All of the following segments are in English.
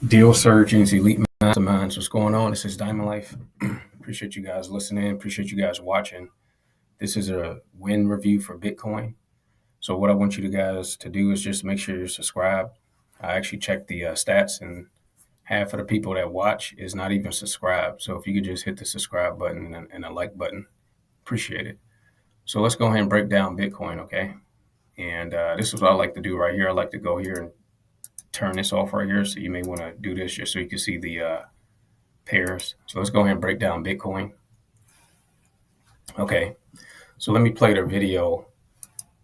Deal surgeons, elite masterminds, what's going on? This is Diamond Life. Appreciate you guys listening. Appreciate you guys watching. This is a win review for Bitcoin. So what I want you guys to do is just make sure you're subscribed. I actually checked the stats, and half of the people that watch is not even subscribed. So if you could just hit the subscribe button and a like button, appreciate it. So let's go ahead and break down Bitcoin, okay? And this is what I like to do right here. I like to go here and turn this off right here. So you may want to do this just so you can see the pairs. So let's go ahead and break down Bitcoin. Okay, so let me play the video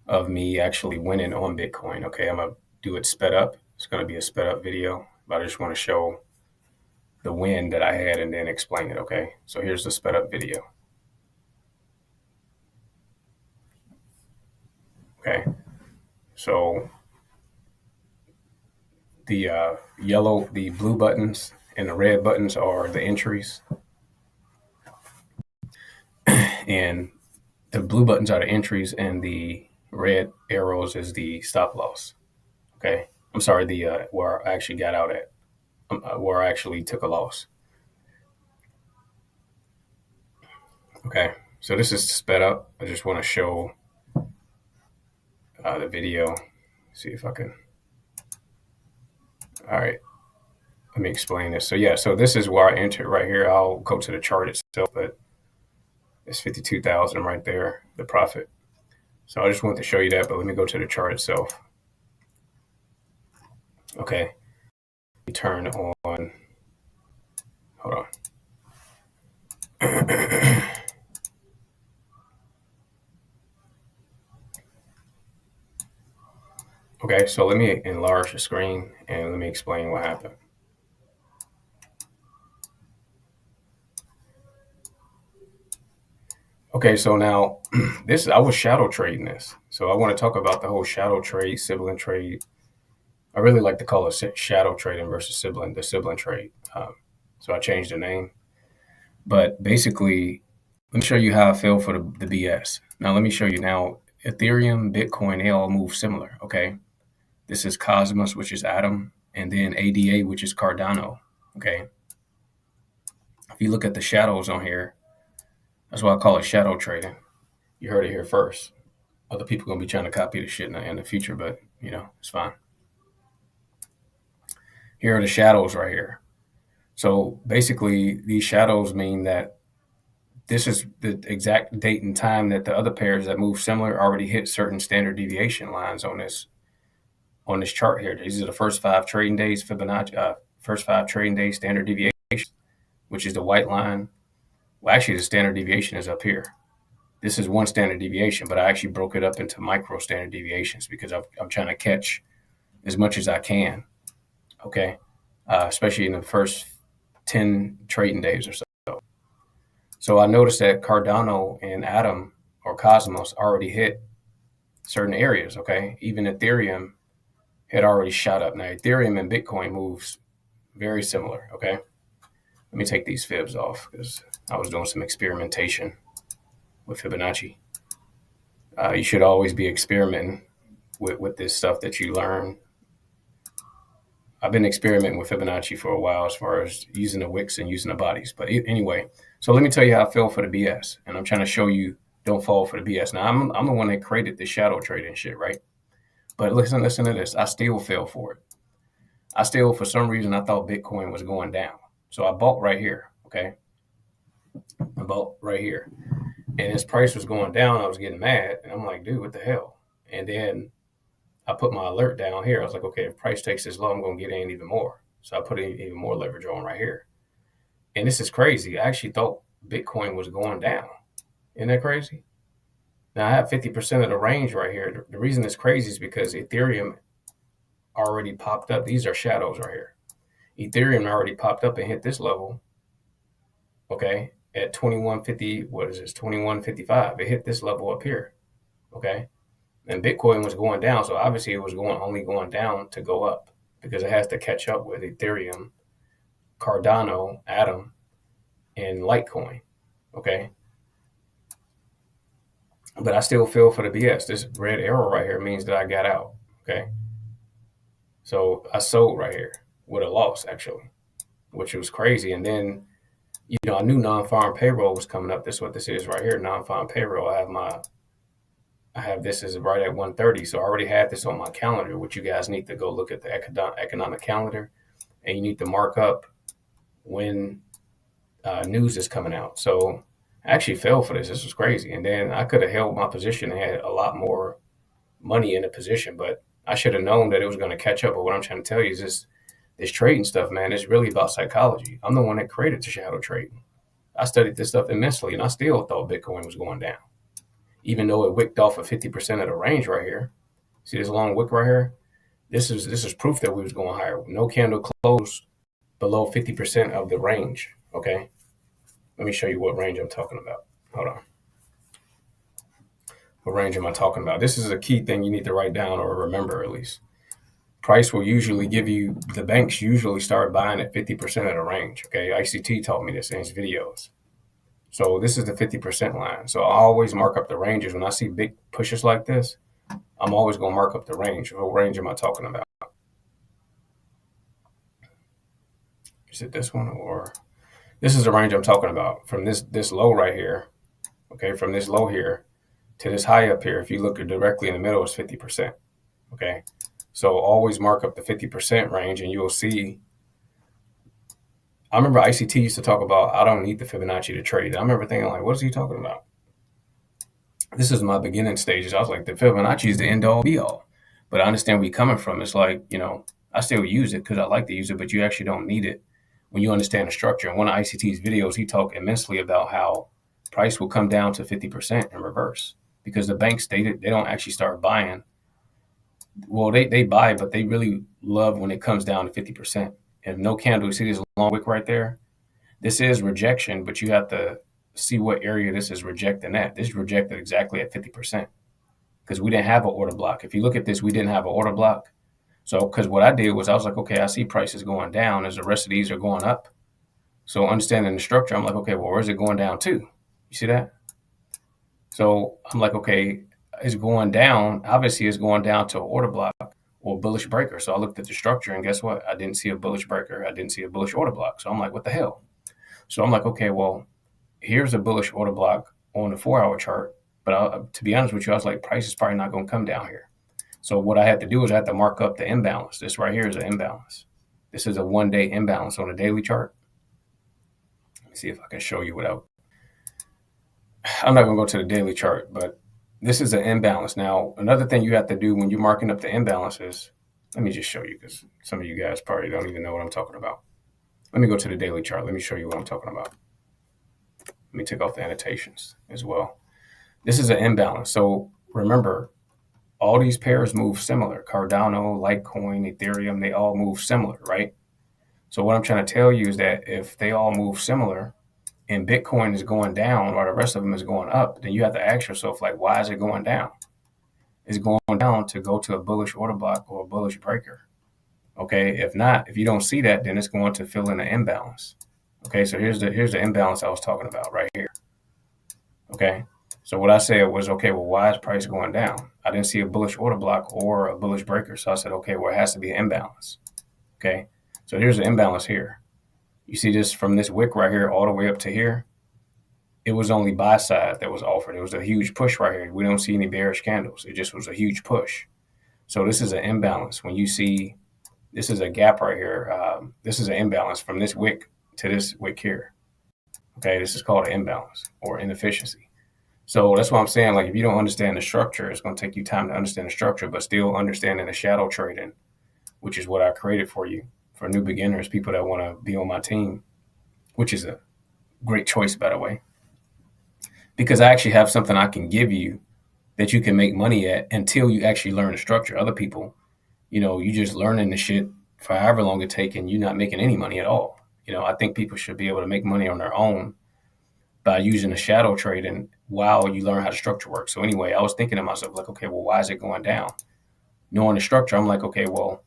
of me actually winning on Bitcoin. Okay, I'm gonna do it sped up. It's gonna be a sped up video, but I just want to show the win that I had and then explain it. Okay, so here's the sped up video. Okay, so the the blue buttons and the red buttons are the entries, and the blue buttons are the entries, and the red arrows is the stop loss. Okay, I'm sorry, the where I actually got out at, where I actually took a loss. Okay, so this is sped up. I just want to show the video. See if I can. All right, let me explain this. So yeah, so this is where I entered right here. I'll go to the chart itself, but it's 52,000 right there, the profit. So I just want to show you that, but let me go to the chart itself. Okay, turn on. Hold on. Okay, so let me enlarge the screen and let me explain what happened. Okay, so now this I was shadow trading this. So I want to talk about the whole shadow trade, sibling trade. I really like to call it shadow trading versus the sibling trade. So I changed the name. But basically, let me show you how I feel for the BS. Now let me show you now. Ethereum, Bitcoin, they all move similar. Okay, this is Cosmos, which is Atom, and then ADA, which is Cardano. Okay, if you look at the shadows on here, that's why I call it shadow trading. You heard it here first. Other people gonna be trying to copy the shit in the future, but you know it's fine. Here are the shadows right here. So basically, these shadows mean that this is the exact date and time that the other pairs that move similar already hit certain standard deviation lines on this chart here. These are the first 5 trading days Fibonacci, first 5 trading days standard deviation, which is the white line. Well, actually, the standard deviation is up here. This is one standard deviation, but I actually broke it up into micro standard deviations because I'm trying to catch as much as I can. Okay, especially in the first 10 trading days or so. So I noticed that Cardano and Atom or Cosmos already hit certain areas. Okay, even Ethereum had already shot up. Now Ethereum and Bitcoin moves very similar. Okay, let me take these fibs off because I was doing some experimentation with Fibonacci. You should always be experimenting with this stuff that you learn. I've been experimenting with Fibonacci for a while as far as using the wicks and using the bodies. But anyway, so let me tell you how I fell for the BS. And I'm trying to show you don't fall for the BS. Now, I'm the one that created the shadow trading shit, right? But listen to this. I still fell for it. I still, for some reason, I thought Bitcoin was going down. So I bought right here, okay? I bought right here. And its price was going down. I was getting mad. And I'm like, dude, what the hell? And then I put my alert down here. I was like, okay, if price takes this low, I'm going to get in even more. So I put even more leverage on right here. And this is crazy. I actually thought Bitcoin was going down. Isn't that crazy? Now I have 50% of the range right here. The reason it's crazy is because Ethereum already popped up. These are shadows right here. Ethereum already popped up and hit this level, okay, at 2150. What is this? 2155. It hit this level up here, okay? And Bitcoin was going down, so obviously it was only going down to go up because it has to catch up with Ethereum, Cardano, Atom, and Litecoin, okay? But I still feel for the BS. This red arrow right here means that I got out, okay? So I sold right here. with a loss actually, which was crazy. And then, I knew non-farm payroll was coming up. This is what this is right here, non-farm payroll. I have this is right at 1:30, so I already had this on my calendar, which you guys need to go look at the economic calendar, and you need to mark up when news is coming out. So I actually fell for this. This was crazy. And then I could have held my position and had a lot more money in a position, but I should have known that it was going to catch up. But what I'm trying to tell you is this trading stuff, man, is really about psychology. I'm the one that created the shadow trading. I studied this stuff immensely, and I still thought Bitcoin was going down, even though it wicked off of 50% of the range right here. See this long wick right here? This is proof that we was going higher. No candle closed below 50% of the range. Okay, let me show you what range I'm talking about. Hold on. What range am I talking about? This is a key thing you need to write down or remember at least. Price will usually give you, the banks usually start buying at 50% of the range. Okay, ICT taught me this in his videos. So this is the 50% line. So I always mark up the ranges. When I see big pushes like this, I'm always going to mark up the range. What range am I talking about? Is it this one, or this is the range I'm talking about, from this low right here, okay, from this low here to this high up here. If you look directly in the middle, it's 50%. Okay, so always mark up the 50% range, and you'll see. I remember ICT used to talk about, I don't need the Fibonacci to trade. I remember thinking, like, what is he talking about? This is my beginning stages. I was like, the Fibonacci is the end all be all. But I understand where you're coming from. It's like, I still use it because I like to use it, but you actually don't need it when you understand the structure. In one of ICT's videos, he talked immensely about how price will come down to 50% in reverse because the banks stated they don't actually start buying. Well, they buy, but they really love when it comes down to 50%. And no candle, you see this long wick right there? This is rejection, but you have to see what area this is rejecting at. This is rejected exactly at 50% because we didn't have an order block. If you look at this, we didn't have an order block. So, because what I did was I was like, okay, I see prices going down as the rest of these are going up. So understanding the structure, I'm like, okay, well, where's it going down to? You see that? So I'm like, okay, it's going down. Obviously, it's going down to an order block or bullish breaker. So I looked at the structure, and guess what? I didn't see a bullish breaker. I didn't see a bullish order block. So I'm like, what the hell? So I'm like, okay, well, here's a bullish order block on the 4-hour chart. But to be honest with you, I was like, price is probably not going to come down here. So what I had to do is I had to mark up the imbalance. This right here is an imbalance. This is a 1-day imbalance on a daily chart. Let me see if I can show you without. I'm not going to go to the daily chart, but this is an imbalance. Now, another thing you have to do when you're marking up the imbalances, let me just show you because some of you guys probably don't even know what I'm talking about. Let me go to the daily chart. Let me show you what I'm talking about. Let me take off the annotations as well. This is an imbalance. So remember, all these pairs move similar. Cardano, Litecoin, Ethereum, they all move similar, right? So what I'm trying to tell you is that if they all move similar and Bitcoin is going down or the rest of them is going up, then you have to ask yourself, like, why is it going down? It's going down to go to a bullish order block or a bullish breaker. Okay, if not, if you don't see that, then it's going to fill in an imbalance. Okay, so here's the imbalance I was talking about right here. Okay, so what I said was, okay, well, why is price going down? I didn't see a bullish order block or a bullish breaker. So I said, okay, well, it has to be an imbalance. Okay, so here's the imbalance here. You see this from this wick right here all the way up to here? It was only buy side that was offered. It was a huge push right here. We don't see any bearish candles. It just was a huge push. So this is an imbalance. When you see this is a gap right here, this is an imbalance from this wick to this wick here. Okay, this is called an imbalance or inefficiency. So that's what I'm saying. Like, if you don't understand the structure, it's going to take you time to understand the structure, but still understanding the shadow trading, which is what I created for you, for new beginners, people that want to be on my team, which is a great choice, by the way, because I actually have something I can give you that you can make money at until you actually learn the structure. Other people, you just learning the shit for however long it takes and you're not making any money at all. I think people should be able to make money on their own by using the shadow trading while you learn how the structure works. So anyway, I was thinking to myself, like, okay, well, why is it going down? Knowing the structure, I'm like, okay, well,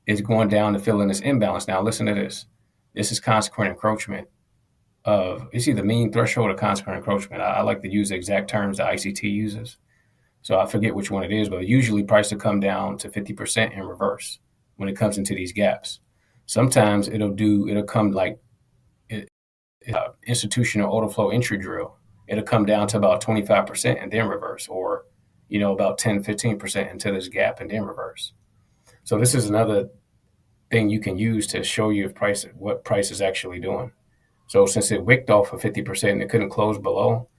it's going down to fill in this imbalance. Now, listen to this. This is consequent encroachment of, you see the mean threshold of consequent encroachment. I like to use the exact terms that ICT uses. So I forget which one it is, but usually price will come down to 50% in reverse when it comes into these gaps. Sometimes it'll come like institutional order flow entry drill. It'll come down to about 25% and then reverse, or about 10-15% into this gap and then reverse. So this is another thing you can use to show you what price is actually doing. So since it wicked off of 50% and it couldn't close below,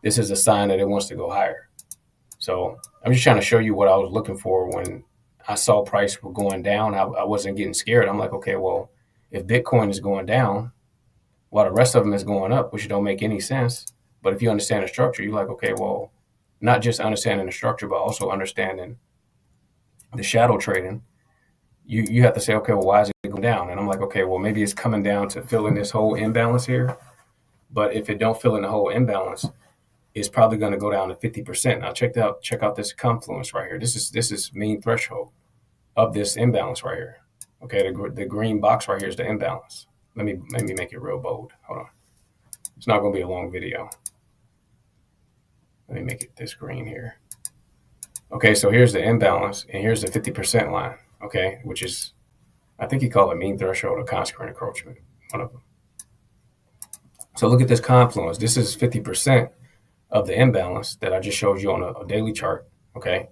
this is a sign that it wants to go higher. So I'm just trying to show you what I was looking for when I saw price going down. I wasn't getting scared. I'm like, okay, well, if Bitcoin is going down while the rest of them is going up, which don't make any sense. But if you understand the structure, you're like, okay, well, not just understanding the structure, but also understanding the shadow trading. You have to say, okay, well, why is it going down? And I'm like, okay, well, maybe it's coming down to filling this whole imbalance here. But if it don't fill in the whole imbalance, it's probably going to go down to 50%. Now check out this confluence right here. This is mean threshold of this imbalance right here. Okay, the green box right here is the imbalance. Let me make it real bold. Hold on. It's not going to be a long video. Let me make it this green here. Okay, so here's the imbalance, and here's the 50% line. Okay, which is, I think you call it mean threshold or consequent encroachment, one of them. So look at this confluence. This is 50% of the imbalance that I just showed you on a daily chart. Okay,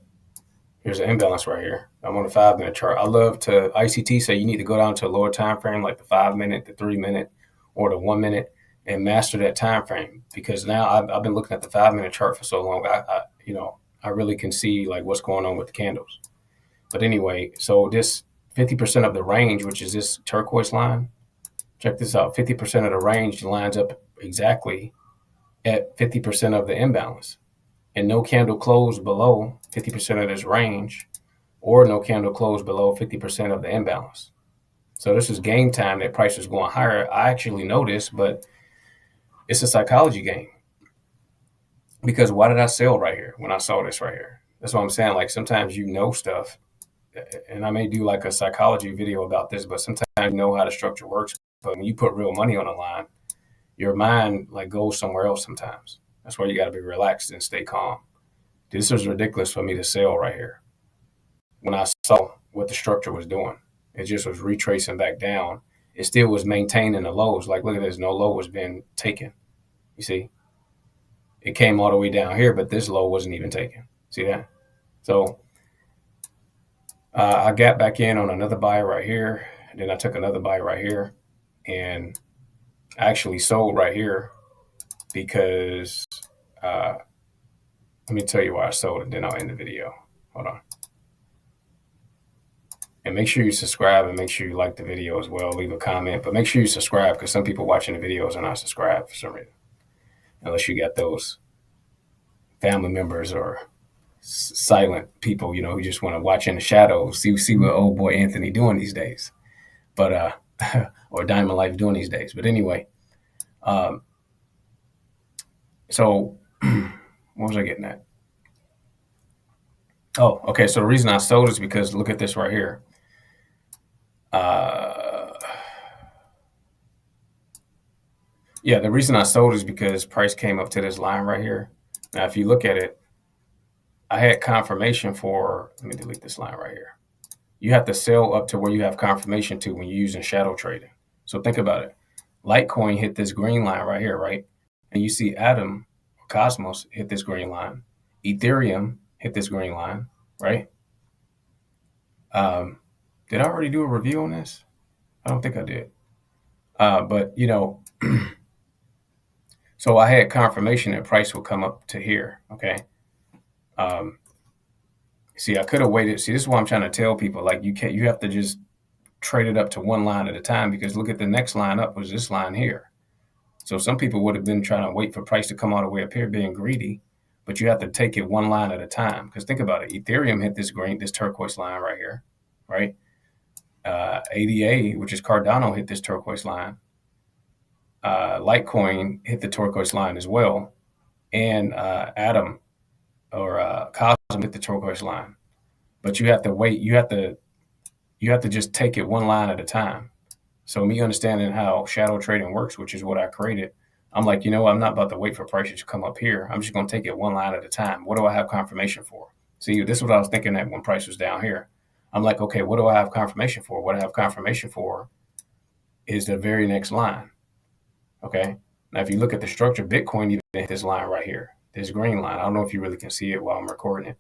here's the imbalance right here. I'm on a 5-minute chart. I love to ICT say you need to go down to a lower time frame, like the 5-minute, the 3-minute, or the 1-minute, and master that time frame. Because now I've been looking at the 5-minute chart for so long. I really can see like what's going on with the candles. But anyway, so this 50% of the range, which is this turquoise line, check this out. 50% of the range lines up exactly at 50% of the imbalance. And no candle closed below 50% of this range, or no candle closed below 50% of the imbalance. So this is game time that price is going higher. I actually know this, but it's a psychology game. Because why did I sell right here when I saw this right here? That's what I'm saying. Like sometimes you know stuff, and I may do like a psychology video about this, but sometimes you know how the structure works. But when you put real money on the line, your mind like goes somewhere else sometimes. That's why you got to be relaxed and stay calm. This was ridiculous for me to sell right here. When I saw what the structure was doing, it just was retracing back down. It still was maintaining the lows. Like, look at this, no low was being taken. You see? It came all the way down here, but this low wasn't even taken. See that? So I got back in on another buy right here. And then I took another buy right here. And I actually sold right here because let me tell you why I sold it. Then I'll end the video. Hold on. And make sure you subscribe and make sure you like the video as well. Leave a comment, but make sure you subscribe because some people watching the videos are not subscribed for some reason. Unless you got those family members or silent people, who just want to watch in the shadows, see what old boy Anthony doing these days, but or Diamond Life doing these days. But anyway, so what was I getting at? Oh, okay. So the reason I sold is because look at this right here. Yeah, the reason I sold is because price came up to this line right here. Now, if you look at it, I had confirmation for, let me delete this line right here. You have to sell up to where you have confirmation to when you're using shadow trading. So think about it. Litecoin hit this green line right here, right? And you see Atom, Cosmos hit this green line. Ethereum hit this green line, right? Did I already do a review on this? I don't think I did. But, so I had confirmation that price would come up to here, okay? See, I could have waited. See, this is what I'm trying to tell people. Like you have to just trade it up to one line at a time because look at the next line up was this line here. So some people would have been trying to wait for price to come all the way up here being greedy, but you have to take it one line at a time. Because think about it. Ethereum hit this turquoise line right here, right? ADA, which is Cardano, hit this turquoise line. Litecoin hit the turquoise line as well. And Atom or Cosmos hit the turquoise line. But you have to wait. You have to just take it one line at a time. So me understanding how shadow trading works, which is what I created, I'm like, I'm not about to wait for prices to come up here. I'm just going to take it one line at a time. What do I have confirmation for? See, this is what I was thinking at when price was down here. I'm like, okay, what do I have confirmation for? What I have confirmation for is the very next line. Okay. Now, if you look at the structure, Bitcoin even hit this line right here, this green line. I don't know if you really can see it while I'm recording it.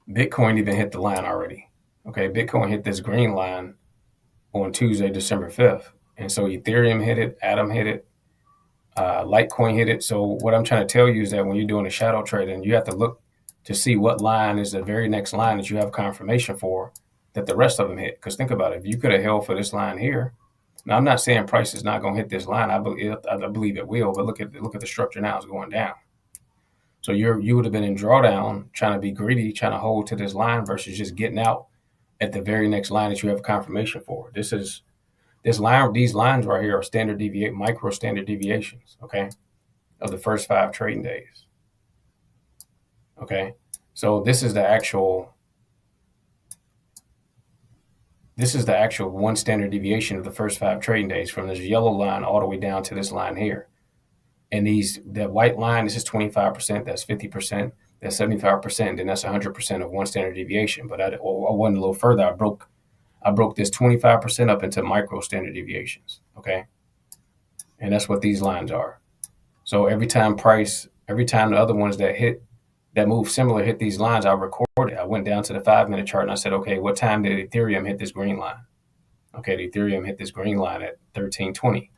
Bitcoin even hit the line already. Okay. Bitcoin hit this green line on Tuesday, December 5th. And so Ethereum hit it, Atom hit it, Litecoin hit it. So what I'm trying to tell you is that when you're doing a shadow trading, you have to look to see what line is the very next line that you have confirmation for that the rest of them hit. Because think about it, if you could have held for this line here. Now I'm not saying price is not going to hit this line. I believe it will, but look at the structure now; it's going down. So you would have been in drawdown, trying to be greedy, trying to hold to this line versus just getting out at the very next line that you have confirmation for. This line, these lines right here are micro standard deviations, okay, of the first 5 trading days. Okay, so this is the actual 1 standard deviation of the first 5 trading days from this yellow line all the way down to this line here. And the white line, this is 25%, that's 50%, that's 75%, and that's 100% of 1 standard deviation. But I went a little further. I broke this 25% up into micro standard deviations, okay? And that's what these lines are. So every time the other ones that move similar hit these lines, I recorded. I went down to the 5-minute chart and I said, okay, what time did Ethereum hit this green line? Okay, the Ethereum hit this green line at 1320.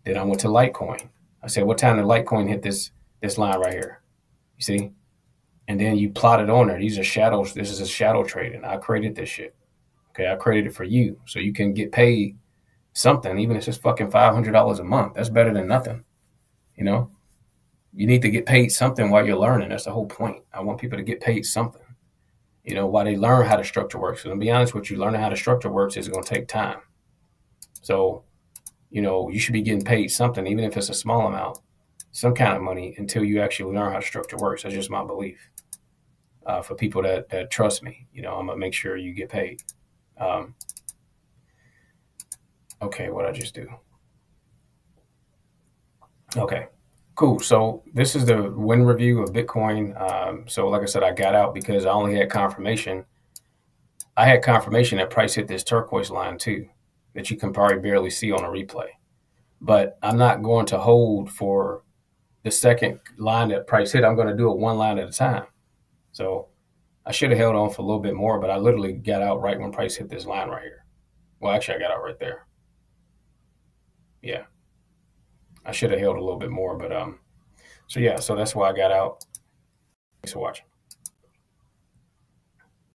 Then I went to Litecoin. I said, what time did Litecoin hit this line right here? You see? And then you plot it on there. These are shadows. This is a shadow trading. I created this shit. Okay, I created it for you so you can get paid something, even if it's just fucking $500 a month. That's better than nothing. You know, you need to get paid something while you're learning. That's the whole point. I want people to get paid something. You know, while they learn how the structure works. And to be honest with you, learning how the structure works is going to take time. So, you know, you should be getting paid something, even if it's a small amount, some kind of money, until you actually learn how the structure works. That's just my belief. For people that trust me, you know, I'm gonna make sure you get paid. Okay, what I just do? Okay, cool. So this is the win review of Bitcoin. So like I said, I got out because I only had confirmation. I had confirmation that price hit this turquoise line too, that you can probably barely see on a replay. But I'm not going to hold for the second line that price hit. I'm going to do it one line at a time. So I should have held on for a little bit more, but I literally got out right when price hit this line right here. Well, actually, I got out right there. Yeah, I should have held a little bit more, but so yeah, so that's why I got out. Thanks for watching.